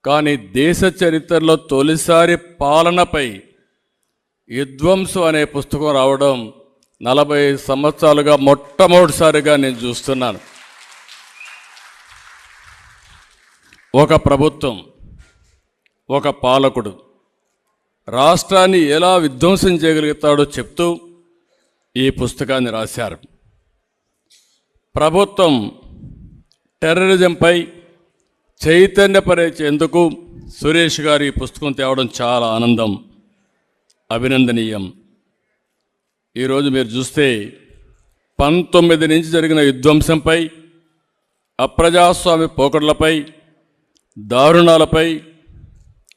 కానీ దేశ చరిత్రలో తొలిసారి పాలనపై విధ్వంసం అనే పుస్తకం రావడం 40 సంవత్సరాలుగా మొట్టమొదటిసారిగా నేను చూస్తున్నాను. ఒక ప్రభుత్వం, ఒక పాలకుడు రాష్ట్రాన్ని ఎలా విధ్వంసం చేయగలుగుతాడో చెప్తూ ఈ పుస్తకాన్ని రాశారు. ప్రభుత్వం టెర్రరిజంపై చైతన్యపరిచేందుకు సురేష్ గారు ఈ పుస్తకం తేవడం చాలా ఆనందం, అభినందనీయం. ఈరోజు మీరు చూస్తే 19 నుంచి జరిగిన విధ్వంసంపై, అప్రజాస్వామ్య పోకడలపై, దారుణాలపై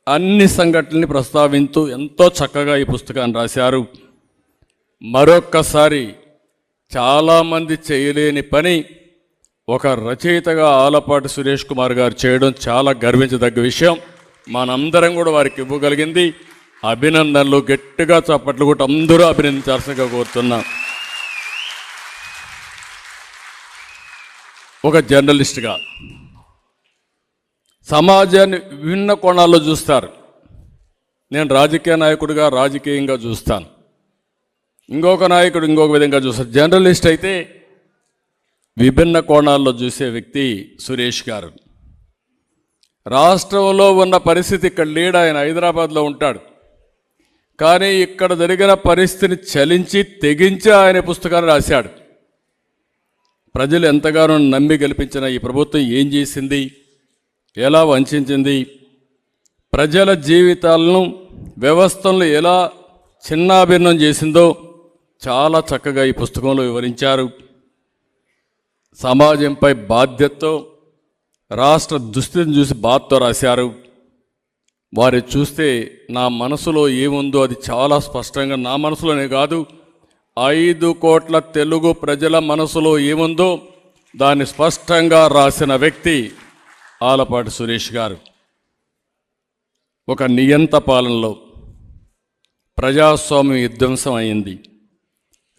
అన్ని సంఘటనల్ని ప్రస్తావించూ ఎంతో చక్కగా ఈ పుస్తకాన్ని రాశారు. మరొక్కసారి చాలామంది చేయలేని పని ఒక రచయితగా ఆలపాటి సురేష్ కుమార్ గారు చేయడం చాలా గర్వించదగ్గ విషయం. మనందరం కూడా వారికి ఇవ్వగలిగింది. అభినందనలు, గట్టిగా చప్పట్లు కూడా అందరూ అభినందించాల్సిందిగా కోరుతున్నాం. ఒక జర్నలిస్ట్గా సమాజాన్ని విభిన్న కోణాల్లో చూస్తారు. నేను రాజకీయ నాయకుడిగా రాజకీయంగా చూస్తాను, ఇంకొక నాయకుడు ఇంకొక విధంగా చూస్తారు. జర్నలిస్ట్ అయితే విభిన్న కోణాల్లో చూసే వ్యక్తి సురేష్ గారు. రాష్ట్రంలో ఉన్న పరిస్థితి ఇక్కడ లేడు, ఆయన హైదరాబాద్లో ఉంటాడు. కానీ ఇక్కడ జరిగిన పరిస్థితిని చలించి తెగించి ఆయన పుస్తకాన్ని రాశాడు. ప్రజలు ఎంతగానో నమ్మి గెలిపించిన ఈ ప్రభుత్వం ఏం చేసింది, ఎలా వంచింది, ప్రజల జీవితాలను, వ్యవస్థలను ఎలా చిన్నాభిన్నం చేసిందో చాలా చక్కగా ఈ పుస్తకంలో వివరించారు. సమాజంపై బాధ్యతతో, రాష్ట్ర దుస్థితిని చూసి బాధతో రాశారు. వారి చూస్తే నా మనసులో ఏముందో అది చాలా స్పష్టంగా, నా మనసులోనే కాదు 5 కోట్ల తెలుగు ప్రజల మనసులో ఏముందో దాన్ని స్పష్టంగా రాసిన వ్యక్తి ఆలపాటి సురేష్ గారు. ఒక నియంత పాలనలో ప్రజాస్వామ్యం విధ్వంసం అయింది.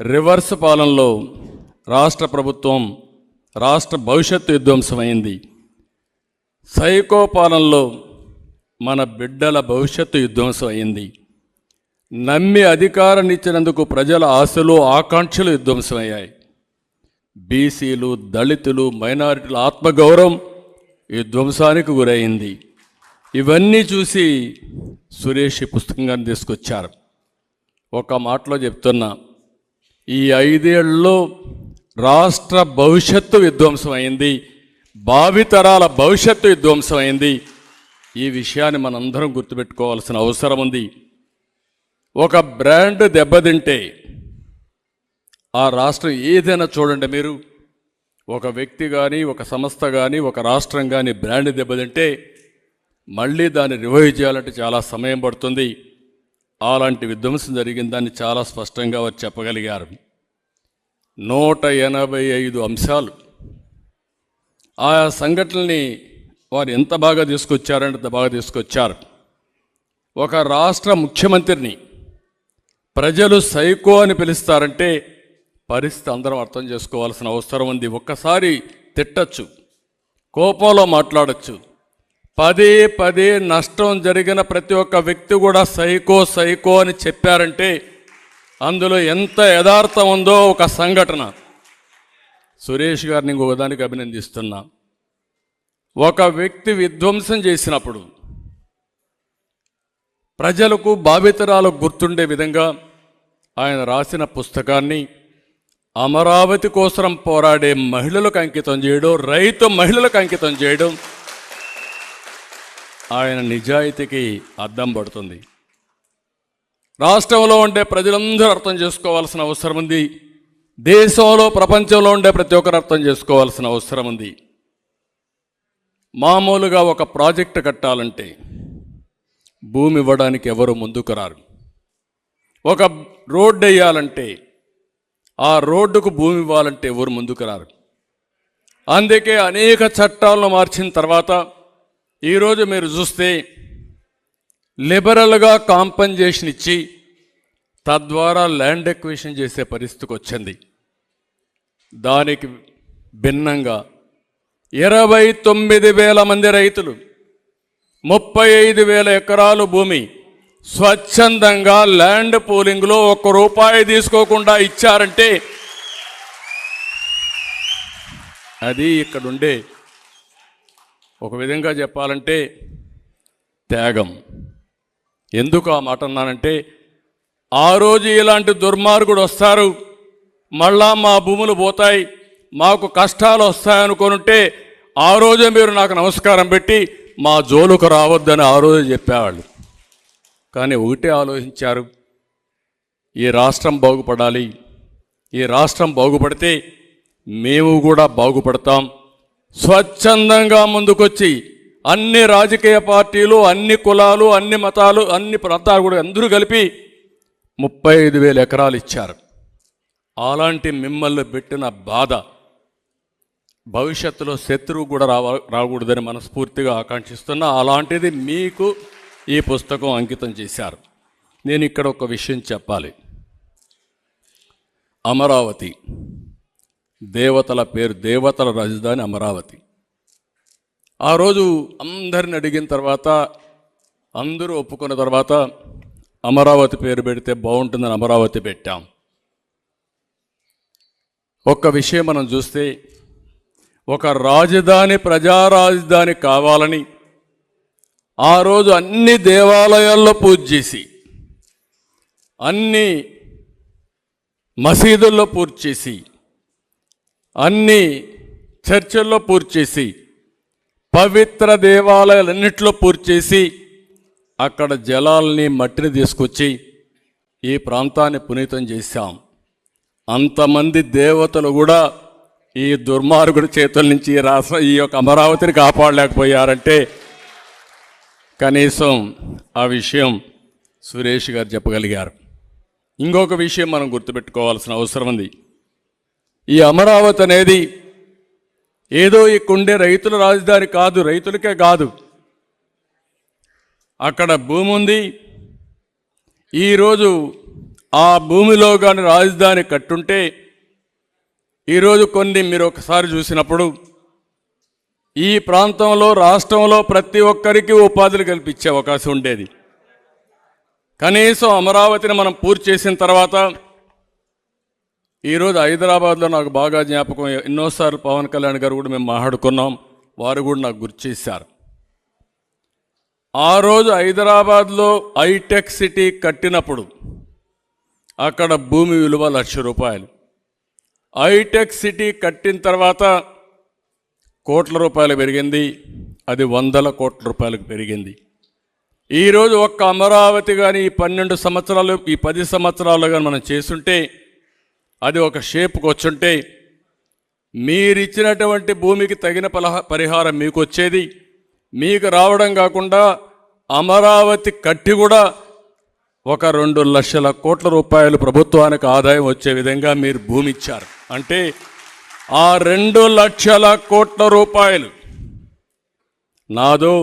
రివర్స్ పాలనలో రాష్ట్ర ప్రభుత్వం, రాష్ట్ర భవిష్యత్తు విధ్వంసం అయింది. సైకో పాలనలో మన బిడ్డల భవిష్యత్తు విధ్వంసం అయింది. నమ్మి అధికారాన్ని ఇచ్చినందుకు ప్రజల ఆశలు, ఆకాంక్షలు విధ్వంసమయ్యాయి. బీసీలు, దళితులు, మైనారిటీల ఆత్మగౌరవం విధ్వంసానికి గురైంది. ఇవన్నీ చూసి సురేష్ ఈ పుస్తకంగాన్ని తీసుకొచ్చారు. ఒక మాటలో చెప్తున్నా, ఈ 5 ఏళ్లలో రాష్ట్ర భవిష్యత్తు విధ్వంసం అయింది, భావితరాల భవిష్యత్తు విధ్వంసం అయింది. ఈ విషయాన్ని మనందరం గుర్తుపెట్టుకోవాల్సిన అవసరం ఉంది. ఒక బ్రాండ్ దెబ్బతింటే ఆ రాష్ట్రం ఏదైనా చూడండి, మీరు ఒక వ్యక్తి కానీ, ఒక సంస్థ కానీ, ఒక రాష్ట్రం కానీ బ్రాండ్ దెబ్బతింటే మళ్ళీ దాన్ని రివైవ్ చేయాలంటే చాలా సమయం పడుతుంది. అలాంటి విధ్వంసం జరిగిందని చాలా స్పష్టంగా వారు చెప్పగలిగారు. 185 అంశాలు, ఆయా సంఘటనల్ని వారు ఎంత బాగా తీసుకొచ్చారంటే అంత బాగా తీసుకొచ్చారు. ఒక రాష్ట్ర ముఖ్యమంత్రిని ప్రజలు సైకో అని పిలుస్తారంటే పరిస్థితి అందరం అర్థం చేసుకోవాల్సిన అవసరం ఉంది. ఒక్కసారి తిట్టచ్చు, కోపంలో మాట్లాడచ్చు, పదే పదే నష్టం జరిగిన ప్రతి ఒక్క వ్యక్తి కూడా సైకో సైకో అని చెప్పారంటే అందులో ఎంత యథార్థం ఉందో ఒక సంఘటన. సురేష్ గారిని ఇంకొకదానికి అభినందిస్తున్నా. ఒక వ్యక్తి విధ్వంసం చేసినప్పుడు ప్రజలకు, భావితరాలకు గుర్తుండే విధంగా ఆయన రాసిన పుస్తకాన్ని అమరావతి కోసం పోరాడే మహిళలకు అంకితం చేయడం, రైతు మహిళలకు అంకితం చేయడం ఆయన నిజాయితీకి అద్దం పడుతుంది. రాష్ట్రంలో ఉండే ప్రజలందరూ అర్థం చేసుకోవాల్సిన అవసరం ఉంది. దేశంలో, ప్రపంచంలో ఉండే ప్రతి ఒక్కరు అర్థం చేసుకోవాల్సిన అవసరం ఉంది. మామూలుగా ఒక ప్రాజెక్టు కట్టాలంటే భూమి ఇవ్వడానికి ఎవరు ముందుకు రారు. ఒక రోడ్డు వేయాలంటే, ఆ రోడ్డుకు భూమి ఇవ్వాలంటే ఎవరు ముందుకు రారు. అందుకే అనేక చట్టాలను మార్చిన తర్వాత ఈరోజు మీరు చూస్తే లిబరల్గా కాంపెన్సేషన్ ఇచ్చి తద్వారా ల్యాండ్ ఎక్విజిషన్ చేసే పరిస్థితికి వచ్చింది. దానికి భిన్నంగా 29,000 మంది రైతులు 35,000 ఎకరాలు భూమి స్వచ్ఛందంగా ల్యాండ్ పూలింగ్లో ₹1 తీసుకోకుండా ఇచ్చారంటే అది ఇక్కడుండే ఒక విధంగా చెప్పాలంటే త్యాగం. ఎందుకు ఆ మాట అన్నానంటే, ఆ రోజు ఇలాంటి దుర్మార్గుడు వస్తారు, మళ్ళా మా భూములు పోతాయి, మాకు కష్టాలు వస్తాయనుకుంటే ఆ రోజే మీరు నాకు నమస్కారం పెట్టి మా జోలుకు రావద్దని ఆ రోజే చెప్పేవాళ్ళు. కానీ ఒకటే ఆలోచించారు, ఈ రాష్ట్రం బాగుపడాలి, ఈ రాష్ట్రం బాగుపడితే మేము కూడా బాగుపడతాం. స్వచ్ఛందంగా ముందుకొచ్చి అన్ని రాజకీయ పార్టీలు, అన్ని కులాలు, అన్ని మతాలు, అన్ని ప్రాంతాలు కూడా అందరూ కలిపి 35,000 ఎకరాలు ఇచ్చారు. అలాంటి మిమ్మల్ని పెట్టిన బాధ భవిష్యత్తులో శత్రువు కూడా రాకూడదని మనస్ఫూర్తిగా ఆకాంక్షిస్తున్నా. అలాంటిది మీకు ఈ పుస్తకం అంకితం చేశారు. నేను ఇక్కడ ఒక విషయం చెప్పాలి. అమరావతి దేవతల పేరు, దేవతల రాజధాని అమరావతి. ఆ రోజు అందరిని అడిగిన తర్వాత, అందరూ ఒప్పుకున్న తర్వాత అమరావతి పేరు పెడితే బాగుంటుందని అమరావతి పెట్టాం. ఒక్క విషయం మనం చూస్తే, ఒక రాజధాని, ప్రజా రాజధాని కావాలని ఆ రోజు అన్ని దేవాలయాల్లో పూజ చేసి, అన్ని మసీదుల్లో పూజ చేసి, అన్ని చర్చిల్లో పూజ చేసి, పవిత్ర దేవాలయాలన్నింటిలో పూజ చేసి, అక్కడ జలాల్ని, మట్టిని తీసుకొచ్చి ఈ ప్రాంతాన్ని పునీతం చేశాం. అంతమంది దేవతలు కూడా ఈ దుర్మార్గుడి చేతుల నుంచి ఈ యొక్క అమరావతిని కాపాడలేకపోయారంటే కనీసం ఆ విషయం సురేష్ గారు చెప్పగలిగారు. ఇంకొక విషయం మనం గుర్తుపెట్టుకోవాల్సిన అవసరం ఉంది. ఈ అమరావతి అనేది ఏదో ఇక్కడుండే రైతుల రాజధాని కాదు, రైతులకే కాదు. అక్కడ భూమి ఉంది. ఈరోజు ఆ భూమిలో కానీ రాజధాని కట్టుంటే ఈరోజు కొన్ని మీరు ఒకసారి చూసినప్పుడు ఈ ప్రాంతంలో, రాష్ట్రంలో ప్రతి ఒక్కరికి ఉపాధులు కల్పించే అవకాశం ఉండేది. కనీసం అమరావతిని మనం పూర్తి చేసిన తర్వాత ఈరోజు హైదరాబాద్లో నాకు బాగా జ్ఞాపకం, ఎన్నోసార్లు పవన్ కళ్యాణ్ గారు కూడా మేము మాట్లాడుకున్నాం, వారు కూడా నాకు గుర్తు చేశారు. ఆ రోజు హైదరాబాద్లో హైటెక్ సిటీ కట్టినప్పుడు అక్కడ భూమి విలువ ₹1,00,000. హైటెక్ సిటీ కట్టిన తర్వాత ₹1,00,00,000 పెరిగింది, అది ₹100,00,00,000 పెరిగింది. ఈరోజు ఒక్క అమరావతి కానీ ఈ 12 సంవత్సరాలు, ఈ 10 సంవత్సరాలు కానీ మనం చేస్తుంటే, అది ఒక షేప్కి వచ్చుంటే, మీరిచ్చినటువంటి భూమికి తగిన పరిహారం మీకు వచ్చేది. మీకు రావడం కాకుండా అమరావతి కట్టి కూడా ఒక ₹2,00,00,000 ప్రభుత్వానికి ఆదాయం వచ్చే విధంగా మీరు భూమి ఇచ్చారు. అంటే ఆ ₹2,00,00,000 నాదో,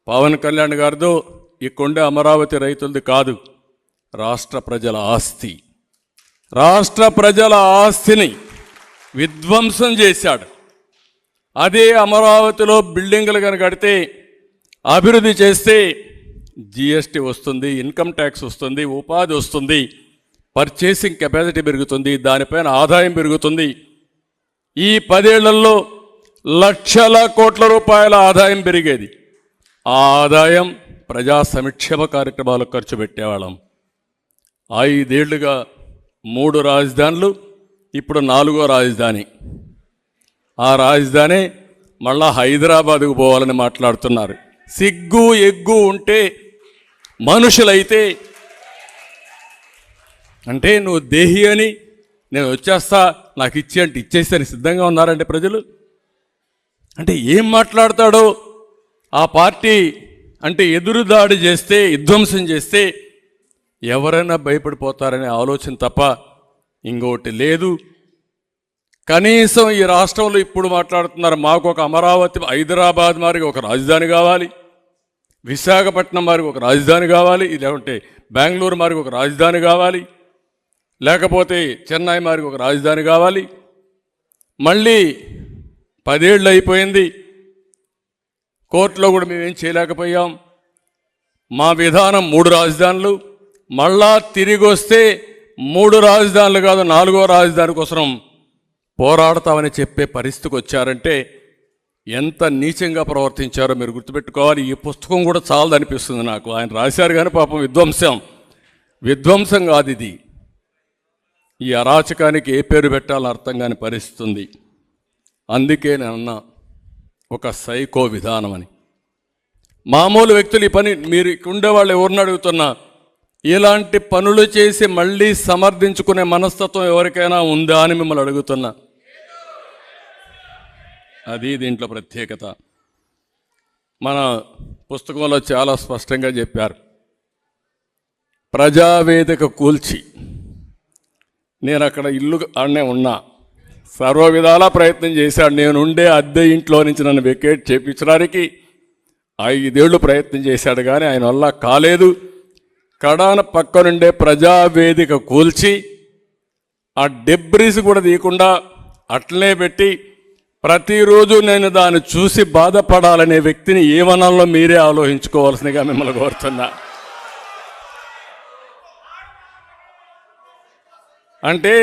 పవన్ కళ్యాణ్ గారిదో, ఇక్కడుండే అమరావతి రైతులది కాదు, రాష్ట్ర ప్రజల ఆస్తి. రాష్ట్ర ప్రజల ఆస్తిని విధ్వంసం చేశాడు. అదే అమరావతిలో బిల్డింగులు కనుక కడితే, అభివృద్ధి చేస్తే జిఎస్టీ వస్తుంది, ఇన్కమ్ ట్యాక్స్ వస్తుంది, ఉపాధి వస్తుంది, పర్చేసింగ్ కెపాసిటీ పెరుగుతుంది, దానిపైన ఆదాయం పెరుగుతుంది. ఈ 10 ఏళ్లలో ₹1,00,00,000 ఆదాయం పెరిగేది. ఆ ఆదాయం ప్రజా సంక్షేమ కార్యక్రమాలకు ఖర్చు పెట్టేవాళ్ళం. 5 ఏళ్లుగా 3 రాజధానులు, ఇప్పుడు 4వ రాజధాని. ఆ రాజధాని మళ్ళా హైదరాబాద్కు పోవాలని మాట్లాడుతున్నారు. సిగ్గు ఎగ్గు ఉంటే మనుషులైతే, అంటే నువ్వు దేహి అని నేను వచ్చేస్తా, నాకు ఇచ్చి అంటే ఇచ్చేస్తాను సిద్ధంగా ఉన్నారంటే ప్రజలు. అంటే ఏం మాట్లాడతాడో ఆ పార్టీ అంటే ఎదురుదాడి చేస్తే, విధ్వంసం చేస్తే ఎవరైనా భయపడిపోతారనే ఆలోచన తప్ప ఇంకోటి లేదు. కనీసం ఈ రాష్ట్రంలో ఇప్పుడు మాట్లాడుతున్నారు, మాకు ఒక అమరావతి, హైదరాబాద్ మారికి ఒక రాజధాని కావాలి, విశాఖపట్నం మారికి ఒక రాజధాని కావాలి, లేకుంటే బెంగళూరు మారికి ఒక రాజధాని కావాలి, లేకపోతే చెన్నై మారికి ఒక రాజధాని కావాలి. మళ్ళీ 10 ఏళ్ళు అయిపోయింది, కోర్టులో కూడా మేమేం చేయలేకపోయాం. మా విధానం 3 రాజధానులు, మళ్ళా తిరిగి వస్తే 3 రాజధానులు కాదు 4వ రాజధాని కోసం పోరాడతామని చెప్పే పరిస్థితికి వచ్చారంటే ఎంత నీచంగా ప్రవర్తించారో మీరు గుర్తుపెట్టుకోవాలి. ఈ పుస్తకం కూడా చాలదనిపిస్తుంది నాకు. ఆయన రాశారు కానీ పాపం విధ్వంసం కాదు ఇది. ఈ అరాచకానికి ఏ పేరు పెట్టాలని అర్థం కాని పరిస్థితి ఉంది. అందుకే నేను అన్నా ఒక సైకో విధానం అని. మామూలు వ్యక్తులు ఈ పని మీరు ఉండేవాళ్ళు ఎవరిని అడుగుతున్నా ఇలాంటి పనులు చేసి మళ్ళీ సమర్థించుకునే మనస్తత్వం ఎవరికైనా ఉందా అని మిమ్మల్ని అడుగుతున్నా. అది దీంట్లో ప్రత్యేకత. మన పుస్తకంలో చాలా స్పష్టంగా చెప్పారు. ప్రజావేదిక కూల్చి నేను అక్కడ ఇల్లు ఆడనే ఉన్నా, సర్వ విధాలా ప్రయత్నం చేశాడు. నేను ఉండే అద్దె ఇంట్లో నుంచి నన్ను వెకేట్ చేయించడానికి 5 ఏళ్ళు ప్రయత్నం చేశాడు కానీ ఆయన వల్ల కాలేదు. కడాన పక్కనుండే ప్రజావేదిక కూల్చి ఆ డెబ్రీస్ కూడా తీయకుండా అట్లనే పెట్టి ప్రతిరోజు నేను దాన్ని చూసి బాధపడాలనే వ్యక్తిని ఏమనాలో మీరే ఆలోచించుకోవాల్సిందిగా మిమ్మల్ని కోరుతున్నా. అంటే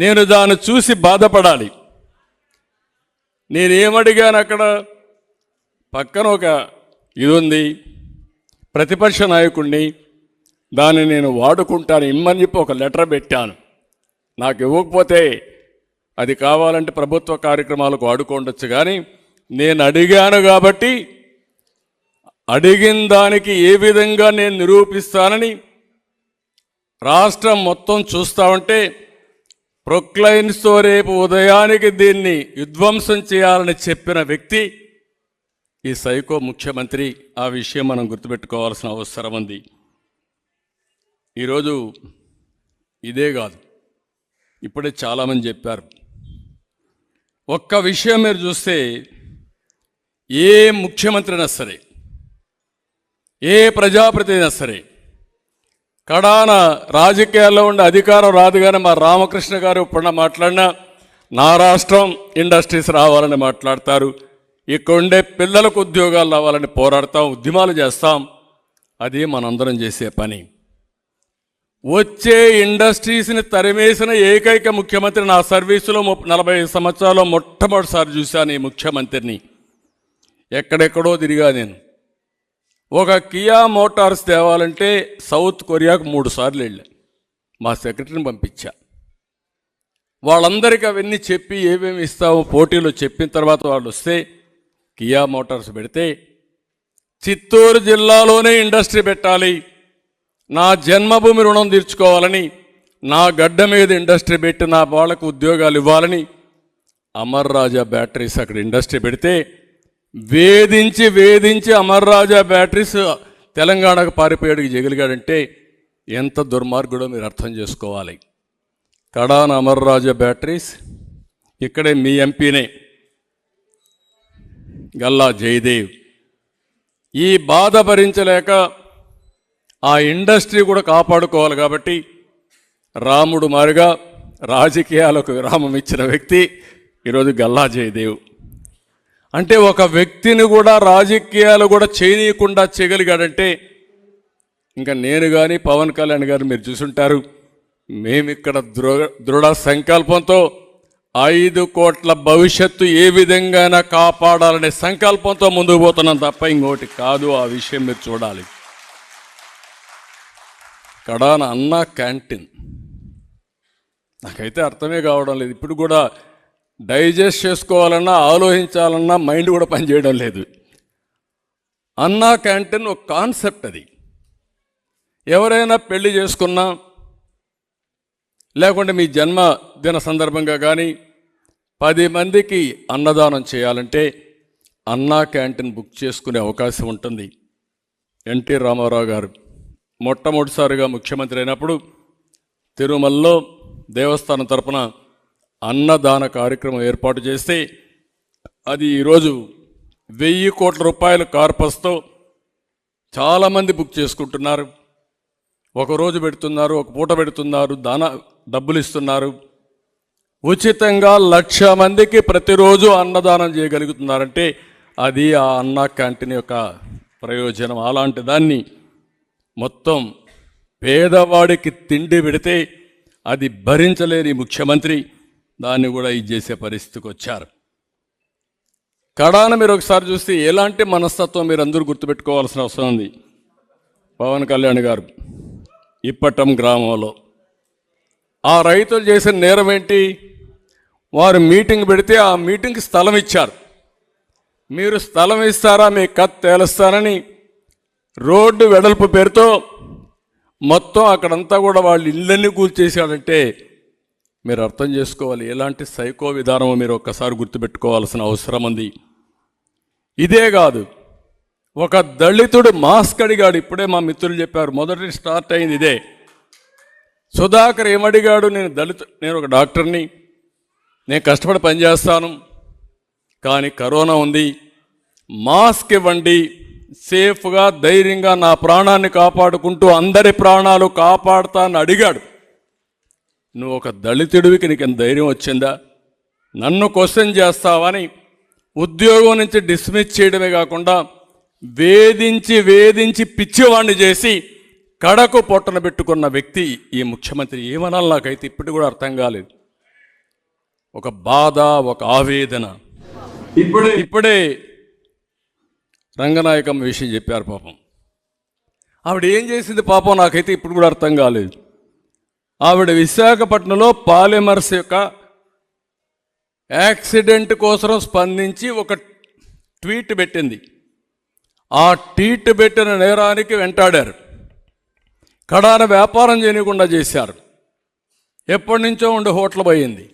నేను దాన్ని చూసి బాధపడాలి. నేనేమడిగాను అక్కడ పక్కన ఒక ఇది ఉంది, ప్రతిపక్ష నాయకుడిని, దాన్ని నేను వాడుకుంటాను ఇమ్మని చెప్పి ఒక లెటర్ పెట్టాను. నాకు ఇవ్వకపోతే అది కావాలంటే ప్రభుత్వ కార్యక్రమాలకు వాడుకోండొచ్చు కానీ నేను అడిగాను కాబట్టి అడిగిన దానికి ఏ విధంగా నేను నిరూపిస్తానని రాష్ట్రం మొత్తం చూస్తూ ఉంటే ప్రొక్లైన్స్తో రేపు ఉదయానికి దీన్ని విధ్వంసం చేయాలని చెప్పిన వ్యక్తి ఈ సైకో ముఖ్యమంత్రి. ఆ విషయం మనం గుర్తుపెట్టుకోవాల్సిన అవసరం ఉంది. ఈరోజు ఇదే కాదు, ఇప్పుడే చాలామంది చెప్పారు. ఒక్క విషయం మీరు చూస్తే ఏ ముఖ్యమంత్రి అయినా సరే, ఏ ప్రజాప్రతినిధి అయినా సరే, కడాన రాజకీయాల్లో ఉండే అధికారం రాదు కానీ మా రామకృష్ణ గారు ఇప్పుడు మాట్లాడినా నా రాష్ట్రం ఇండస్ట్రీస్ రావాలని మాట్లాడతారు. ఇక్కడ ఉండే పిల్లలకు ఉద్యోగాలు రావాలని పోరాడతాం, ఉద్యమాలు చేస్తాం. అది మనందరం చేసే పని. వచ్చే ఇండస్ట్రీస్ని తరిమేసిన ఏకైక ముఖ్యమంత్రి నా సర్వీసులో 40 సంవత్సరాల్లో మొట్టమొదటిసారి చూశాను ఈ ముఖ్యమంత్రిని. ఎక్కడెక్కడో తిరిగా నేను. ఒక కియా మోటార్స్ తేవాలంటే సౌత్ కొరియాకు 3 సార్లు వెళ్ళా. మా సెక్రటరీని పంపించా. వాళ్ళందరికీ అవన్నీ చెప్పి ఏమేమి ఇస్తామో పోటీలో చెప్పిన తర్వాత వాళ్ళు వస్తే కియా మోటార్స్ పెడితే చిత్తూరు జిల్లాలోనే ఇండస్ట్రీ పెట్టాలి, నా జన్మభూమి రుణం తీర్చుకోవాలని, నా గడ్డ మీద ఇండస్ట్రీ పెట్టి నా వాళ్ళకు ఉద్యోగాలు ఇవ్వాలని అమర్ రాజా బ్యాటరీస్ అక్కడ ఇండస్ట్రీ పెడితే వేధించి అమర్ రాజా బ్యాటరీస్ తెలంగాణకు పారిపోయాడికి జగిలిగాడంటే ఎంత దుర్మార్గుడో మీరు అర్థం చేసుకోవాలి. కడాన అమర్ రాజా బ్యాటరీస్ ఇక్కడే మీ ఎంపీనే గల్లా జయదేవ్. ఈ బాధ భరించలేక ఆ ఇండస్ట్రీ కూడా కాపాడుకోవాలి కాబట్టి రాముడు మారుగా రాజకీయాలకు విరామం ఇచ్చిన వ్యక్తి ఈరోజు గల్లా జయదేవ్. అంటే ఒక వ్యక్తిని కూడా రాజకీయాలు కూడా చేయనీయకుండా చేయగలిగాడంటే ఇంకా నేను కానీ పవన్ కళ్యాణ్ గారు మీరు చూసుంటారు. మేమిక్కడ దృఢ సంకల్పంతో 5 కోట్ల భవిష్యత్తు ఏ విధంగా కాపాడాలనే సంకల్పంతో ముందుకు పోతున్నాం తప్ప ఇంకోటి కాదు. ఆ విషయం మీరు చూడాలి. కడాన అన్నా క్యాంటీన్ నాకైతే అర్థమే కావడం లేదు. ఇప్పుడు కూడా డైజెస్ట్ చేసుకోవాలన్నా ఆలోచించాలన్నా మైండ్ కూడా పనిచేయడం లేదు. అన్నా క్యాంటీన్ ఒక కాన్సెప్ట్. అది ఎవరైనా పెళ్లి చేసుకున్నా లేకుంటే మీ జన్మదిన సందర్భంగా కానీ 10 మందికి అన్నదానం చేయాలంటే అన్నా క్యాంటీన్ బుక్ చేసుకునే అవకాశం ఉంటుంది. ఎన్టీ రామారావు గారు మొట్టమొదటిసారిగా ముఖ్యమంత్రి అయినప్పుడు తిరుమలలో దేవస్థానం తరపున అన్నదాన కార్యక్రమం ఏర్పాటు చేస్తే అది ఈరోజు 1000 కోట్ల రూపాయల కార్పస్తో చాలామంది బుక్ చేసుకుంటున్నారు. ఒకరోజు పెడుతున్నారు, ఒక పూట పెడుతున్నారు, డబ్బులు ఇస్తున్నారు. ఉచితంగా 1,00,000 మందికి ప్రతిరోజు అన్నదానం చేయగలుగుతున్నారంటే అది ఆ అన్నా క్యాంటీన్ యొక్క ప్రయోజనం. అలాంటి దాన్ని మొత్తం పేదవాడికి తిండి పెడితే అది భరించలేని ముఖ్యమంత్రి దాన్ని కూడా ఇది చేసే పరిస్థితికి వచ్చారు. కడాన మీరు ఒకసారి చూస్తే ఎలాంటి మనస్తత్వం మీరు అందరూ గుర్తుపెట్టుకోవాల్సిన అవసరం ఉంది. పవన్ కళ్యాణ్ గారు ఇప్పటం గ్రామంలో ఆ రైతులు చేసిన నేరం ఏంటి? వారు మీటింగ్ పెడితే ఆ మీటింగ్కి స్థలం ఇచ్చారు. మీరు స్థలం ఇస్తారా మీ కత్ తేలుస్తానని రోడ్డు వెడల్పు పేరుతో మొత్తం అక్కడంతా కూడా వాళ్ళు ఇళ్ళన్నీ కూల్చేశాడంటే మీరు అర్థం చేసుకోవాలి ఎలాంటి సైకో విధానమో మీరు ఒక్కసారి గుర్తుపెట్టుకోవాల్సిన అవసరం ఉంది. ఇదే కాదు, ఒక దళితుడు మాస్క్ అడిగాడు. ఇప్పుడే మా మిత్రులు చెప్పారు, మొదటి స్టార్ట్ అయింది ఇదే. సుధాకర్ ఏమడిగాడు? నేను ఒక డాక్టర్ని, నేను కష్టపడి పనిచేస్తాను, కానీ కరోనా ఉంది, మాస్క్ ఇవ్వండి, సేఫ్గా ధైర్యంగా నా ప్రాణాన్ని కాపాడుకుంటూ అందరి ప్రాణాలు కాపాడుతానని అడిగాడు. నువ్వు ఒక దళితుడివికి నీకు ఎంత ధైర్యం వచ్చిందా? నన్ను క్వశ్చన్ చేస్తావని ఉద్యోగం నుంచి డిస్మిస్ చేయడమే కాకుండా వేధించి వేధించి పిచ్చివాణ్ణి చేసి కడకు పొట్టన పెట్టుకున్న వ్యక్తి ఈ ముఖ్యమంత్రి. ఏమనాలి నాకైతే ఇప్పుడు కూడా అర్థం కాలేదు. ఒక బాధ, ఒక ఆవేదన. ఇప్పుడే రంగనాయకమ్మ విషయం చెప్పారు. పాపం ఆవిడ ఏం చేసింది పాపం నాకైతే ఇప్పుడు కూడా అర్థం కాలేదు. ఆవిడ విశాఖపట్నంలో పాలిమర్స్ యొక్క యాక్సిడెంట్ కోసం స్పందించి ఒక ట్వీట్ పెట్టింది. ఆ ట్వీట్ పెట్టిన నేరానికి వెంటాడారు. కడాన వ్యాపారం చేయకుండా చేశారు. ఎప్పటి నుంచో ఉండి హోటల్ పోయింది.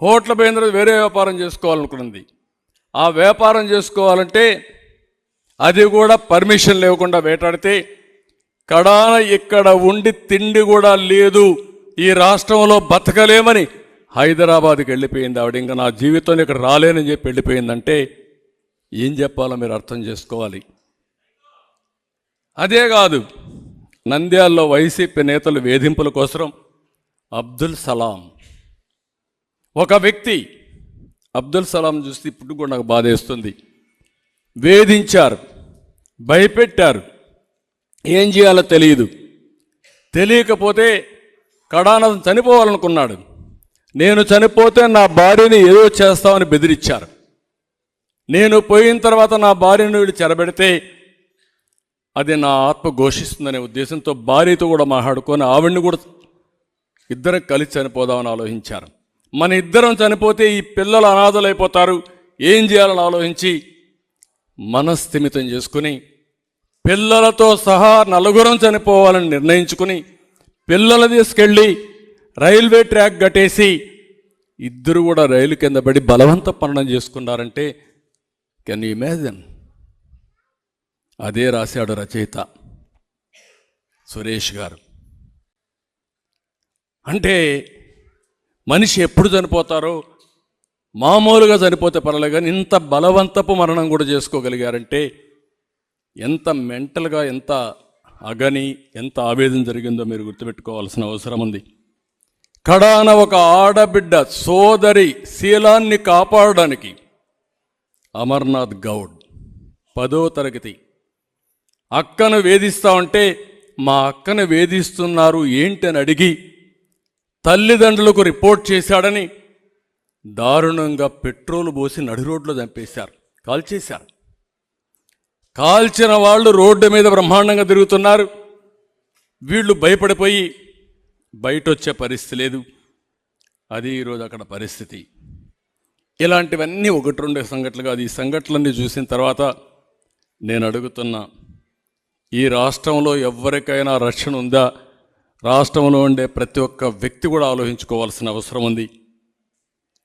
హోటల్ పోయిన తర్వాత వేరే వ్యాపారం చేసుకోవాలనుకున్నది. ఆ వ్యాపారం చేసుకోవాలంటే అది కూడా పర్మిషన్ లేకుండా వేటాడితే కడాన ఇక్కడ ఉండి తిండి కూడా లేదు, ఈ రాష్ట్రంలో బతకలేమని హైదరాబాద్కి వెళ్ళిపోయింది ఆవిడ. ఇంకా నా జీవితంలో ఇక్కడ రాలేనని చెప్పి వెళ్ళిపోయిందంటే ఏం చెప్పాలో మీరు అర్థం చేసుకోవాలి. అదే కాదు, నంద్యాలలో వైసీపీ నేతలు వేధింపుల కోసం అబ్దుల్ సలాం ఒక వ్యక్తి, అబ్దుల్ సలాం చూస్తే ఇప్పుడు కూడా నాకు బాధేస్తుంది. వేధించారు, భయపెట్టారు, ఏం చేయాలో తెలియకపోతే కడాన చనిపోవాలనుకున్నాడు. నేను చనిపోతే నా భార్యని ఏదో చేస్తామని బెదిరించారు. నేను పోయిన తర్వాత నా భార్యను వీడు చెరబెడితే అది నా ఆత్మ ఘోషిస్తుందనే ఉద్దేశంతో భార్యతో కూడా మాట్లాడుకొని ఆవిడ్ని కూడా ఇద్దరం కలిసి చనిపోదామని ఆలోచించారు. మన ఇద్దరం చనిపోతే ఈ పిల్లలు అనాథలైపోతారు, ఏం చేయాలని ఆలోచించి మనస్థిమితం చేసుకుని పిల్లలతో సహా నలుగురం చనిపోవాలని నిర్ణయించుకుని పిల్లలు తీసుకెళ్ళి రైల్వే ట్రాక్ కట్టేసి ఇద్దరు కూడా రైలు కింద పడి బలవంత పరణం చేసుకున్నారంటే కెన్ యూ ఇమాజిన్? అదే రాశాడు రచయిత సురేష్ గారు. అంటే మనిషి ఎప్పుడు చనిపోతారో మామూలుగా చనిపోతే పర్లేదు, కానీ ఇంత బలవంతపు మరణం కూడా చేసుకోగలిగారంటే ఎంత మెంటల్గా, ఎంత అగని, ఎంత ఆవేదన జరిగిందో మీరు గుర్తుపెట్టుకోవాల్సిన అవసరం ఉంది. కడాన ఒక ఆడబిడ్డ సోదరి శీలాన్ని కాపాడడానికి అమర్నాథ్ గౌడ్ 10వ తరగతి అక్కను వేధిస్తా ఉంటే మా అక్కను వేధిస్తున్నారు ఏంటి అని అడిగి తల్లిదండ్రులకు రిపోర్ట్ చేశాడని దారుణంగా పెట్రోల్ పోసి నడి రోడ్లో చంపేశారు, కాల్చేశారు. కాల్చిన వాళ్ళు రోడ్డు మీద బ్రహ్మాండంగా తిరుగుతున్నారు. వీళ్ళు భయపడిపోయి బయట వచ్చే పరిస్థితి లేదు. అది ఈరోజు అక్కడ పరిస్థితి. ఇలాంటివన్నీ 1-2 సంఘటనలు కాదు. ఈ సంఘటనలన్నీ చూసిన తర్వాత నేను అడుగుతున్నా, ఈ రాష్ట్రంలో ఎవరికైనా రక్షణ ఉందా? రాష్ట్రంలో ఉండే ప్రతి ఒక్క వ్యక్తి కూడా ఆలోచించుకోవాల్సిన అవసరం ఉంది.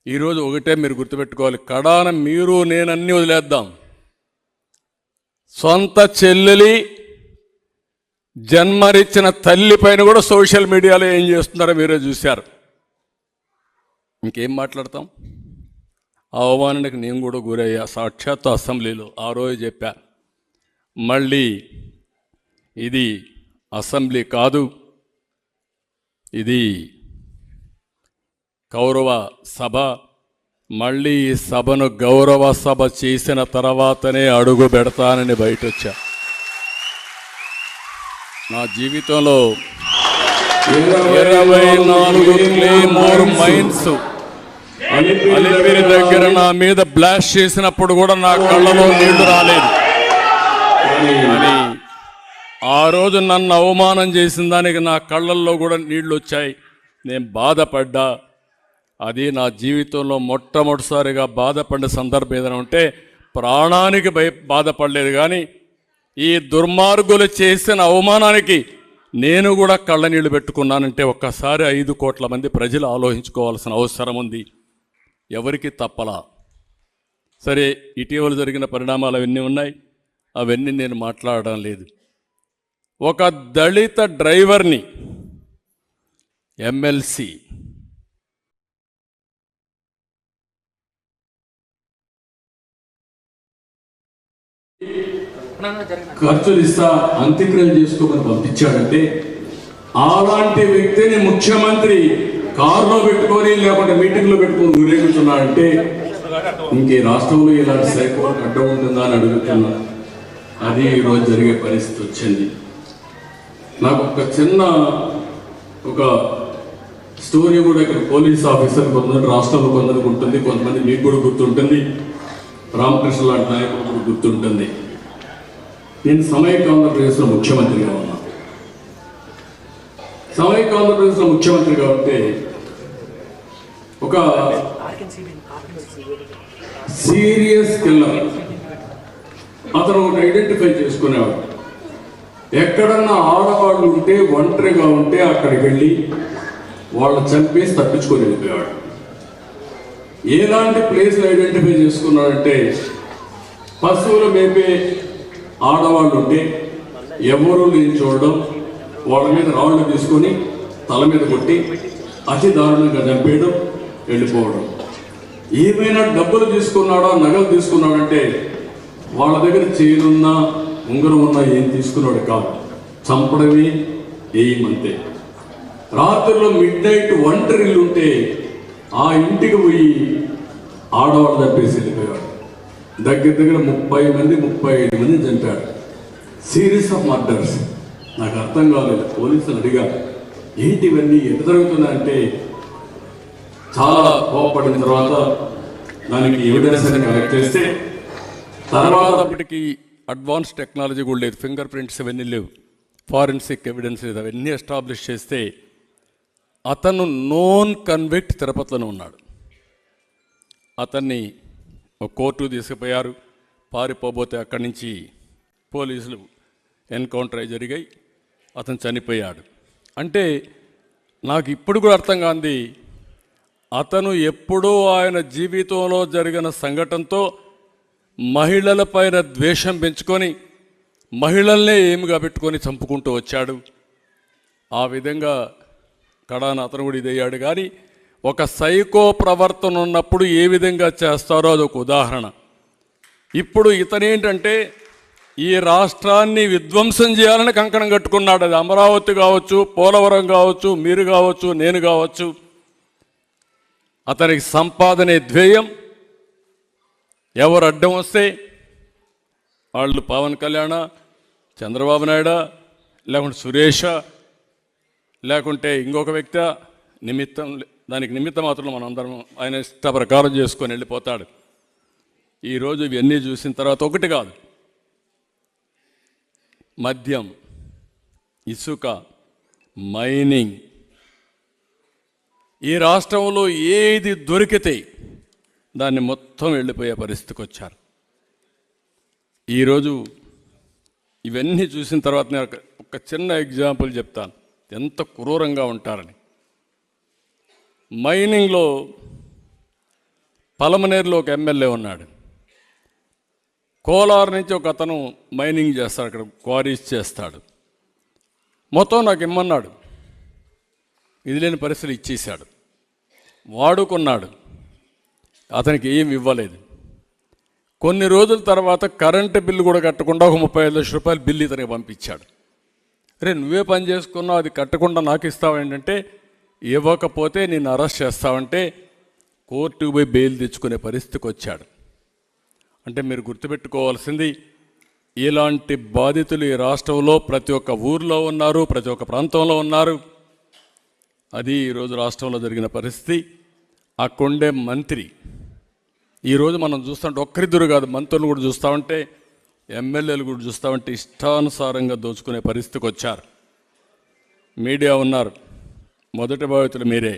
ఈరోజు ఒకటే మీరు గుర్తుపెట్టుకోవాలి, కడాన మీరు నేనన్నీ వదిలేద్దాం. సొంత చెల్లెలి జన్మనిచ్చిన తల్లి పైన కూడా సోషల్ మీడియాలో ఏం చేస్తున్నారో మీరే చూశారు. ఇంకేం మాట్లాడతాం? ఆ అవమానానికి నేను కూడా గురయ్యా సాక్షాత్తు అసెంబ్లీలో. ఆ రోజు చెప్పా, మళ్ళీ ఇది అసెంబ్లీ కాదు, ఇది కౌరవ సభ, మళ్ళీ ఈ సభను గౌరవ సభ చేసిన తర్వాతనే అడుగు పెడతానని బయటొచ్చా. నా జీవితంలో 24 క్లేమోర్ మైన్స్ అలిపిరి దగ్గర నా మీద బ్లాస్ట్ చేసినప్పుడు కూడా నా కళ్ళలో నీళ్లు రాలేదు. కానీ ఆ రోజు నన్ను అవమానం చేసిన దానికి నా కళ్ళల్లో కూడా నీళ్లు వచ్చాయి. నేను బాధపడ్డా. అది నా జీవితంలో మొట్టమొదటిసారిగా బాధపడిన సందర్భం ఏదైనా ఉంటే ప్రాణానికి బాధపడలేదు. కానీ ఈ దుర్మార్గులు చేసిన అవమానానికి నేను కూడా కళ్ళ నీళ్లు పెట్టుకున్నానంటే ఒక్కసారి 5 కోట్ల మంది ప్రజలు ఆలోచించుకోవాల్సిన అవసరం ఉంది. ఎవరికి తప్పలా. సరే, ఇటీవల జరిగిన పరిణామాలు అవన్నీ ఉన్నాయి, అవన్నీ నేను మాట్లాడడం లేదు. ఒక దళిత డ్రైవర్ని ఎమ్మెల్సీ ఖర్చులు ఇస్తా అంత్యక్రియలు చేసుకోమని పంపించాడంటే అలాంటి వ్యక్తిని ముఖ్యమంత్రి కారులో పెట్టుకొని లేకుంటే మీటింగ్లో పెట్టుకొని ఊరేగుతున్నాడంటే ఇంకే రాష్ట్రంలో ఇలాంటి సైకో అడ్డం ఉంటుందా అని అడుగుతున్నా. అది ఈరోజు జరిగే పరిస్థితి వచ్చింది. నాకు ఒక చిన్న స్టోరీ కూడా ఇక్కడ పోలీస్ ఆఫీసర్ కొంతమంది రాష్ట్రంలో కొందరికి ఉంటుంది, కొంతమంది మీకు కూడా గుర్తుంటుంది, రామకృష్ణ లాంటి నాయకుడు కూడా గుర్తుంటుంది. నేను సమైక్య ఆంధ్రప్రదేశ్లో ముఖ్యమంత్రిగా ఉన్నా. సమైక్య ఆంధ్రప్రదేశ్లో ముఖ్యమంత్రిగా ఉంటే ఒక సీరియస్ కిల్లర్ అతను ఒకటి ఐడెంటిఫై చేసుకునేవాడు. ఎక్కడన్నా ఆడవాళ్ళు ఉంటే ఒంటరిగా ఉంటే అక్కడికి వెళ్ళి వాళ్ళని చంపేసి తప్పించుకొని వెళ్ళిపోయాడు. ఎలాంటి ప్లేస్లు ఐడెంటిఫై చేసుకున్నాడంటే పశువులు మేపే ఆడవాళ్ళు ఉంటే ఎవరూ లేని చూడడం, వాళ్ళ మీద రాళ్ళు తీసుకొని తల మీద కొట్టి అతి దారుణంగా చంపేయడం, వెళ్ళిపోవడం. ఏమైనా డబ్బులు తీసుకున్నాడా, నగలు తీసుకున్నాడంటే వాళ్ళ దగ్గర చైనున్నా ఉంగరం ఉన్నా ఏం తీసుకున్నాడు కాదు, చంపడమే ఏమంతే. రాత్రిలో మిడ్నైట్ ఒంటరిల్లు ఉంటే ఆ ఇంటికి పోయి ఆడవాళ్ళు చంపేసి వెళ్ళిపోయాడు. దగ్గర 30 మంది 35 మంది చంపాడు. Series of murders. నాకు అర్థం కాలేదు. పోలీసులు అడిగా ఏంటి ఇవన్నీ ఎంత జరుగుతున్నాయంటే చాలా కోపపడిన తర్వాత దానికి ఎవిడెన్స్ అని కలెక్ట్ చేస్తే తర్వాత అప్పటికి అడ్వాన్స్ టెక్నాలజీ కూడా లేదు, ఫింగర్ ప్రింట్స్ అవన్నీ లేవు, ఫారెన్సిక్ ఎవిడెన్స్ లేదు. అవన్నీ ఎస్టాబ్లిష్ చేస్తే అతను నోన్ కన్విక్ట్ తిరుపతిలోనే ఉన్నాడు. అతన్ని ఒక కోర్టు తీసుకుపోయారు. పారిపోతే అక్కడి నుంచి పోలీసులు ఎన్కౌంటర్ జరిగాయి, అతను చనిపోయాడు. అంటే నాకు ఇప్పుడు కూడా అర్థం కాంది, అతను ఎప్పుడూ ఆయన జీవితంలో జరిగిన సంఘటనతో మహిళలపైన ద్వేషం పెంచుకొని మహిళల్నే ఏమిగా పెట్టుకొని చంపుకుంటూ వచ్చాడు. ఆ విధంగా కడాన అతను కూడా ఇదయ్యాడు. కానీ ఒక సైకో ప్రవర్తన ఉన్నప్పుడు ఏ విధంగా చేస్తారో అదొక ఉదాహరణ. ఇప్పుడు ఇతనేంటంటే ఈ రాష్ట్రాన్ని విధ్వంసం చేయాలని కంకణం కట్టుకున్నాడు. అది అమరావతి కావచ్చు, పోలవరం కావచ్చు, మీరు కావచ్చు, నేను కావచ్చు. అతనికి సంపాదనే ధ్యేయం. ఎవరు అడ్డం వస్తే వాళ్ళు పవన్ కళ్యాణ, చంద్రబాబు నాయుడు, లేకుంటే సురేష, లేకుంటే ఇంకొక వ్యక్తి నిమిత్తం, దానికి నిమిత్త మాత్రం మనం అందరం ఆయన ఇష్ట ప్రకారం చేసుకొని వెళ్ళిపోతాడు. ఈరోజు ఇవన్నీ చూసిన తర్వాత ఒకటి కాదు, మద్యం, ఇసుక, మైనింగ్, ఈ రాష్ట్రంలో ఏది దొరికితే దాన్ని మొత్తం వెళ్ళిపోయే పరిస్థితికి వచ్చారు. ఈరోజు ఇవన్నీ చూసిన తర్వాత నేను ఒక చిన్న ఎగ్జాంపుల్ చెప్తాను, ఎంత క్రూరంగా ఉంటారని. మైనింగ్లో పలమనేరులో ఒక ఎమ్మెల్యే ఉన్నాడు. కోలార్ నుంచి ఒక అతను మైనింగ్ చేస్తాడు, అక్కడ క్వారీస్ చేస్తాడు. మొత్తం నాకు ఇమ్మన్నాడు, ఇది లేని పరిస్థితులు ఇచ్చేశాడు. వాడుకున్నాడు, అతనికి ఏం ఇవ్వలేదు. కొన్ని రోజుల తర్వాత కరెంటు బిల్లు కూడా కట్టకుండా ఒక 35 లక్షల రూపాయల బిల్లు ఇతనికి పంపించాడు. అరే నువ్వే పని చేసుకున్నావు, అది కట్టకుండా నాకు ఇస్తావేంటంటే, ఇవ్వకపోతే నిన్ను అరెస్ట్ చేస్తావంటే కోర్టుకు పోయి బెయిల్ తెచ్చుకునే పరిస్థితికి వచ్చాడు. అంటే మీరు గుర్తుపెట్టుకోవాల్సింది, ఇలాంటి బాధితులు ఈ రాష్ట్రంలో ప్రతి ఒక్క ఊర్లో ఉన్నారు, ప్రతి ఒక్క ప్రాంతంలో ఉన్నారు. అది ఈరోజు రాష్ట్రంలో జరిగిన పరిస్థితి. ఆ కొండే మంత్రి ఈరోజు మనం చూస్తుంటే ఒక్కరిద్దరు కాదు, మంత్రులు కూడా చూస్తామంటే, ఎమ్మెల్యేలు కూడా చూస్తామంటే ఇష్టానుసారంగా దోచుకునే పరిస్థితికి వచ్చారు. మీడియా ఉన్నారు, మొదటి బాధితులు మీరే.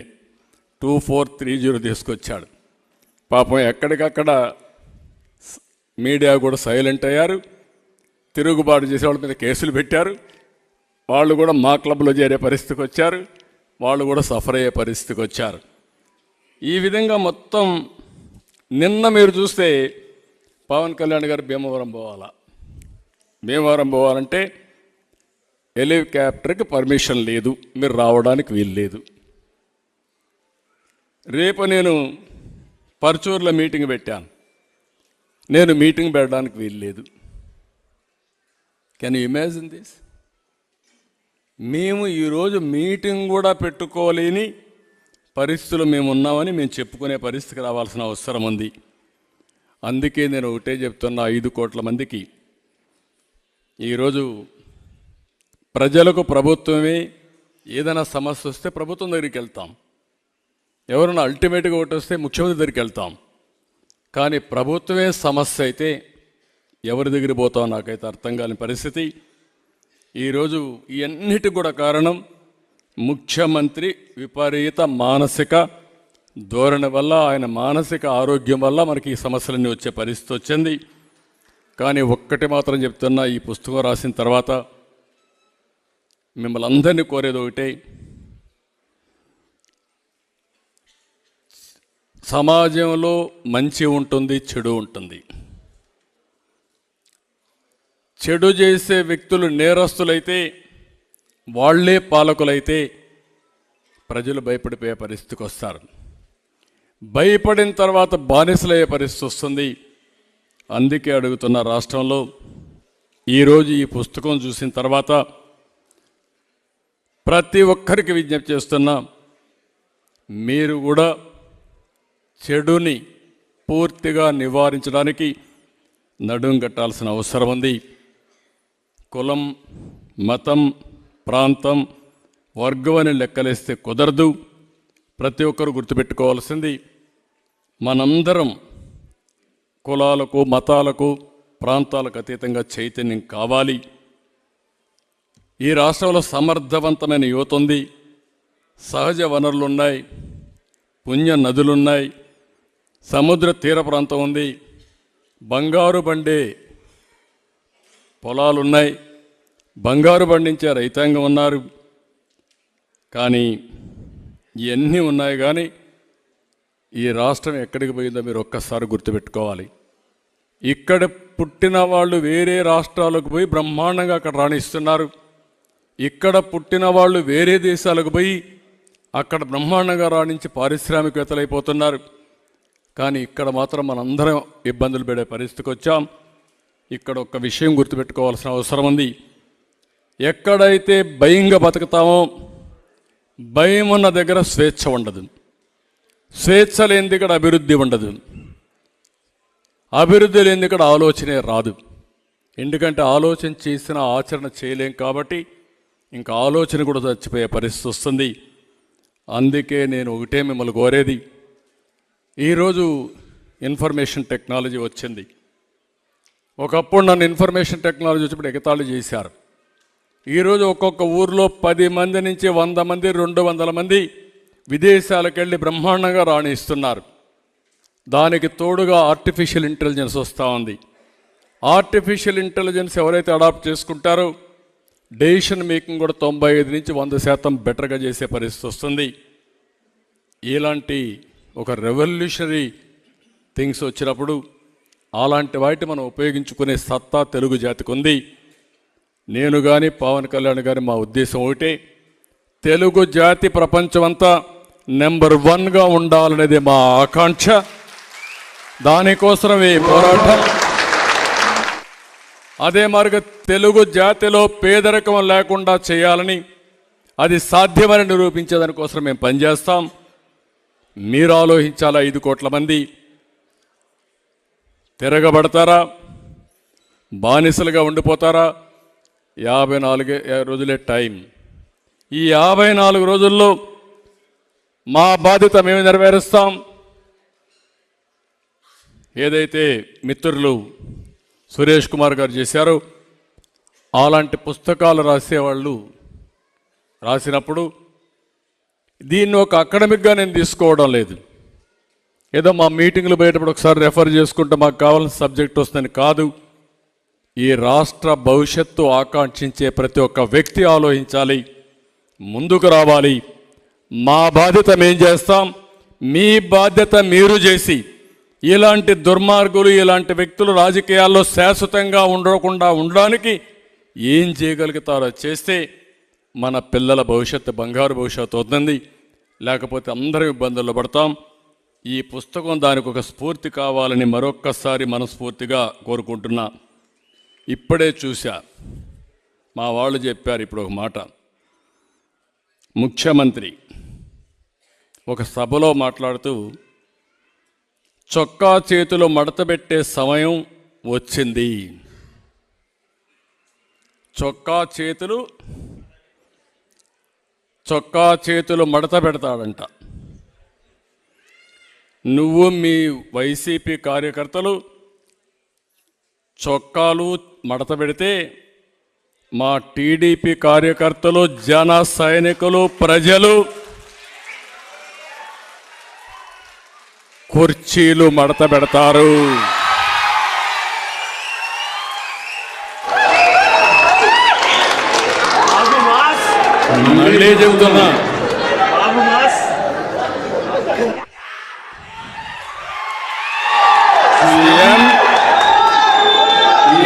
2430 తీసుకొచ్చాడు. పాపం ఎక్కడికక్కడ మీడియా కూడా సైలెంట్ అయ్యారు. తిరుగుబాటు చేసే వాళ్ళ మీద కేసులు పెట్టారు. వాళ్ళు కూడా మా క్లబ్లో చేరే పరిస్థితికి వచ్చారు. వాళ్ళు కూడా సఫర్ అయ్యే పరిస్థితికి వచ్చారు. ఈ విధంగా మొత్తం నిన్న మీరు చూస్తే పవన్ కళ్యాణ్ గారు భీమవరం పోవాలా. భీమవరం పోవాలంటే హెలికాప్టర్కి పర్మిషన్ లేదు, మీరు రావడానికి వీలు లేదు. రేపు నేను పర్చూర్లో మీటింగ్ పెట్టాను, నేను మీటింగ్ పెట్టడానికి వీలు లేదు. Can you imagine this? మేము ఈరోజు మీటింగ్ కూడా పెట్టుకోలేని పరిస్థితులు మేము ఉన్నామని మేము చెప్పుకునే పరిస్థితికి రావాల్సిన అవసరం ఉంది. అందుకే నేను ఒకటే చెప్తున్నా, 5 కోట్ల మందికి ఈరోజు ప్రజలకు ప్రభుత్వమే ఏదైనా సమస్య వస్తే ప్రభుత్వం దగ్గరికి వెళ్తాం. ఎవరైనా అల్టిమేట్గా ఒకటి వస్తే ముఖ్యమంత్రి దగ్గరికి వెళ్తాం. కానీ ప్రభుత్వమే సమస్య అయితే ఎవరి దగ్గర పోతాం నాకైతే అర్థం కాని పరిస్థితి. ఈరోజు ఇవన్నిటికి కూడా కారణం ముఖ్యమంత్రి విపరీత మానసిక ధోరణి వల్ల, ఆయన మానసిక ఆరోగ్యం వల్ల మనకి ఈ సమస్యలన్నీ వచ్చే పరిస్థితి వచ్చింది. కానీ ఒక్కటి మాత్రం చెప్తున్నా, ఈ పుస్తకం రాసిన తర్వాత మిమ్మల్ని అందరినీ కోరేది ఒకటే, సమాజంలో మంచి ఉంటుంది, చెడు ఉంటుంది. చెడు చేసే వ్యక్తులు నేరస్తులైతే, వాళ్లే పాలకులైతే ప్రజలు భయపడిపోయే పరిస్థితికి వస్తారు. భయపడిన తర్వాత బానిసలయ్యే పరిస్థితి వస్తుంది. అందుకే అడుగుతున్న, రాష్ట్రంలో ఈరోజు ఈ పుస్తకం చూసిన తర్వాత ప్రతి ఒక్కరికి విజ్ఞప్తి చేస్తున్నా, మీరు కూడా చెడుని పూర్తిగా నివారించడానికి నడుం కట్టాల్సిన అవసరం ఉంది. కులం, మతం, ప్రాంతం, వర్గం అని లెక్కలేస్తే కుదరదు. ప్రతి ఒక్కరు గుర్తుపెట్టుకోవాల్సింది, మనందరం కులాలకు, మతాలకు, ప్రాంతాలకు అతీతంగా చైతన్యం కావాలి. ఈ రాష్ట్రంలో సమర్థవంతమైన యువత ఉంది, సహజ వనరులున్నాయి, పుణ్య నదులున్నాయి, సముద్ర తీర ప్రాంతం ఉంది, బంగారు బండే పొలాలున్నాయి, బంగారు పండించే రైతాంగం ఉన్నారు. కానీ ఇవన్నీ ఉన్నాయి, కానీ ఈ రాష్ట్రం ఎక్కడికి పోయిందో మీరు ఒక్కసారి గుర్తుపెట్టుకోవాలి. ఇక్కడ పుట్టిన వాళ్ళు వేరే రాష్ట్రాలకు పోయి బ్రహ్మాండంగా అక్కడ రాణిస్తున్నారు. ఇక్కడ పుట్టిన వాళ్ళు వేరే దేశాలకు పోయి అక్కడ బ్రహ్మాండంగా రాణించి పారిశ్రామికవేత్తలు అయిపోతున్నారు. కానీ ఇక్కడ మాత్రం మనందరం ఇబ్బందులు పడే పరిస్థితికి వచ్చాం. ఇక్కడ ఒక విషయం గుర్తుపెట్టుకోవాల్సిన అవసరం ఉంది. ఎక్కడైతే భయంగా బతుకుతామో, భయం ఉన్న దగ్గర స్వేచ్ఛ ఉండదు. స్వేచ్ఛ లేనిది ఇక్కడ అభివృద్ధి ఉండదు. అభివృద్ధి లేనిది ఇక్కడ ఆలోచనే రాదు. ఎందుకంటే ఆలోచన చేసిన ఆచరణ చేయలేం కాబట్టి ఇంకా ఆలోచన కూడా చచ్చిపోయే పరిస్థితి వస్తుంది. అందుకే నేను ఒకటే మిమ్మల్ని కోరేది, ఈరోజు ఇన్ఫర్మేషన్ టెక్నాలజీ వచ్చింది. ఒకప్పుడు నన్ను ఇన్ఫర్మేషన్ టెక్నాలజీ వచ్చినప్పుడు ఎగతాళి చేశారు. ఈరోజు ఒక్కొక్క ఊర్లో 10 మంది నుంచి 100 మంది, 200 మంది విదేశాలకు వెళ్ళి బ్రహ్మాండంగా రాణిస్తున్నారు. దానికి తోడుగా ఆర్టిఫిషియల్ ఇంటెలిజెన్స్ వస్తూ ఉంది. ఆర్టిఫిషియల్ ఇంటెలిజెన్స్ ఎవరైతే అడాప్ట్ చేసుకుంటారో డెసిషన్ మేకింగ్ కూడా 95 నుంచి 100% బెటర్గా చేసే పరిస్థితి వస్తుంది. ఇలాంటి ఒక రెవల్యూషనరీ థింగ్స్ వచ్చినప్పుడు అలాంటి వాటి మనం ఉపయోగించుకునే సత్తా తెలుగు జాతికి ఉంది. నేను కానీ పవన్ కళ్యాణ్ గారి మా ఉద్దేశం ఒకటే, తెలుగు జాతి ప్రపంచమంతా నెంబర్ 1గా ఉండాలనేది మా ఆకాంక్ష. దానికోసమే పోరాటం. అదే మార్గ తెలుగు జాతిలో పేదరికం లేకుండా చేయాలని, అది సాధ్యమని నిరూపించేదానికోసం మేము పనిచేస్తాం. మీరు ఆలోచించాలా, 5 కోట్ల మంది తిరగబడతారా, బానిసలుగా ఉండిపోతారా? 54 రోజులే టైం. ఈ 54 రోజుల్లో మా బాధ్యత మేము నెరవేరుస్తాం. ఏదైతే మిత్రులు సురేష్ కుమార్ గారు చేశారో అలాంటి పుస్తకాలు రాసేవాళ్ళు రాసినప్పుడు దీన్ని ఒక అకాడమిక్గా నేను తీసుకోవడం లేదు. ఏదో మా మీటింగ్లు పోయేటప్పుడు ఒకసారి రెఫర్ చేసుకుంటే మాకు కావాల్సిన సబ్జెక్ట్ వస్తుందని కాదు. ఈ రాష్ట్ర భవిష్యత్తు ఆకాంక్షించే ప్రతి ఒక్క వ్యక్తి ఆలోచించాలి, ముందుకు రావాలి. మా బాధ్యత మేం చేస్తాం, మీ బాధ్యత మీరు చేసి ఇలాంటి దుర్మార్గులు, ఇలాంటి వ్యక్తులు రాజకీయాల్లో శాశ్వతంగా ఉండకుండా ఉండడానికి ఏం చేయగలుగుతారో చేస్తే మన పిల్లల భవిష్యత్తు బంగారు భవిష్యత్తు అవుతుంది. లేకపోతే అందరం ఇబ్బందుల్లో పడతాం. ఈ పుస్తకం దానికి ఒక స్ఫూర్తి కావాలని మరొక్కసారి మనస్ఫూర్తిగా కోరుకుంటున్నా. ఇప్పుడే చూశా, మా వాళ్ళు చెప్పారు ఇప్పుడు ఒక మాట. ముఖ్యమంత్రి ఒక సభలో మాట్లాడుతూ చొక్కా చేతులు మడతబెట్టే సమయం వచ్చింది. చొక్కా చేతులు మడత పెడతాడంట. నువ్వు మీ వైసీపీ కార్యకర్తలు చొక్కాలు మడత పెడితే మా టీడీపీ కార్యకర్తలు, జన సైనికులు, ప్రజలు కుర్చీలు మడత పెడతారు. మళ్ళీ చెబుతున్నా, సీఎం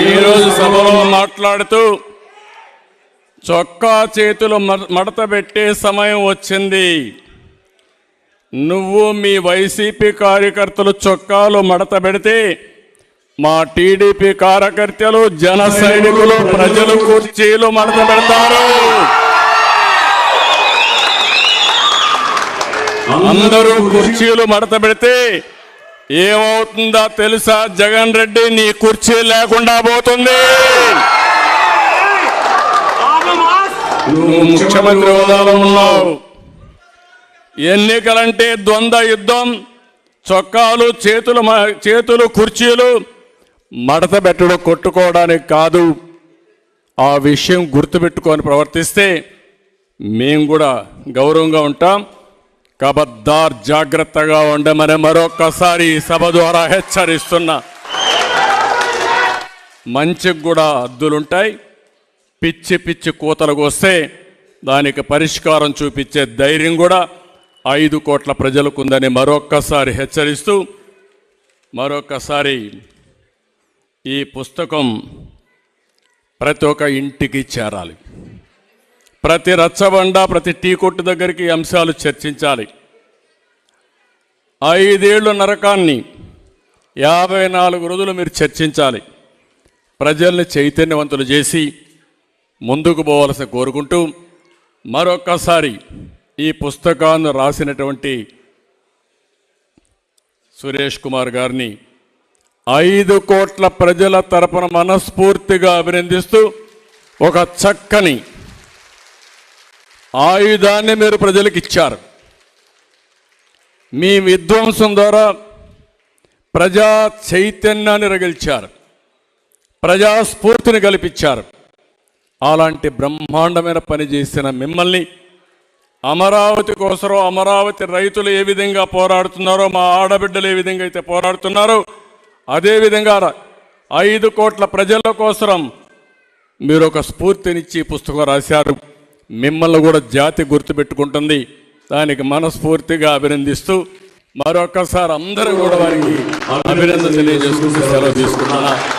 ఈరోజు సభలో మాట్లాడుతూ చొక్కా చేతులు మడత పెట్టే సమయం వచ్చింది. నువ్వు మీ వైసీపీ కార్యకర్తలు చొక్కాలు మడత పెడితే మా టీడీపీ కార్యకర్తలు, జన సైనికులు, ప్రజలు కుర్చీలు మడత పెడతారు. అందరూ కుర్చీలు మడత పెడితే ఏమవుతుందో తెలుసా? జగన్ రెడ్డి నీ కుర్చీ లేకుండా పోతుంది. నువ్వు ముఖ్యమంత్రి హోదాలో ఉన్నావు. ఎన్నికలంటే ద్వంద్వ యుద్ధం. చొక్కాలు చేతులు కుర్చీలు మడత పెట్టడం కొట్టుకోవడానికి కాదు. ఆ విషయం గుర్తుపెట్టుకొని ప్రవర్తిస్తే మేము కూడా గౌరవంగా ఉంటాం. కబద్దార్, జాగ్రత్తగా ఉండమని మరొక్కసారి సభ ద్వారా హెచ్చరిస్తున్నా. మంచికి కూడా హద్దులుంటాయి. పిచ్చి పిచ్చి కూతలకు వస్తే దానికి పరిష్కారం చూపించే ధైర్యం కూడా 5 కోట్ల ప్రజలకు ఉందని మరొక్కసారి హెచ్చరిస్తూ, మరొక్కసారి ఈ పుస్తకం ప్రతి ఒక్క ఇంటికి చేరాలి. ప్రతి రచ్చబండ, ప్రతి టీ కొట్టు దగ్గరికి అంశాలు చర్చించాలి. 5 ఏళ్ళు నరకాన్ని 54 రోజులు మీరు చర్చించాలి. ప్రజల్ని చైతన్యవంతులు చేసి ముందుకు పోవాల్సి కోరుకుంటూ, మరొక్కసారి ఈ పుస్తకాన్ని రాసినటువంటి సురేష్ కుమార్ గారిని 5 కోట్ల ప్రజల తరపున మనస్ఫూర్తిగా అభినందిస్తూ, ఒక చక్కని ఆయుధాన్ని మీరు ప్రజలకు ఇచ్చారు. మీ విధ్వంసం ద్వారా ప్రజా చైతన్యాన్ని రగిల్చారు, ప్రజాస్ఫూర్తిని కల్పించారు. అలాంటి బ్రహ్మాండమైన పని చేసిన మిమ్మల్ని, అమరావతి కోసం అమరావతి రైతులు ఏ విధంగా పోరాడుతున్నారో, మా ఆడబిడ్డలు ఏ విధంగా అయితే పోరాడుతున్నారో, అదేవిధంగా 5 కోట్ల ప్రజల కోసం మీరు ఒక స్ఫూర్తినిచ్చి పుస్తకం రాశారు. మిమ్మల్ని కూడా జాతి గుర్తుపెట్టుకుంటుంది. దానికి మనస్ఫూర్తిగా అభినందిస్తూ మరొకసారి అందరూ కూడా వారికి అభినందన తెలియజేసుకుంటూ సెలవు తీసుకున్నాను.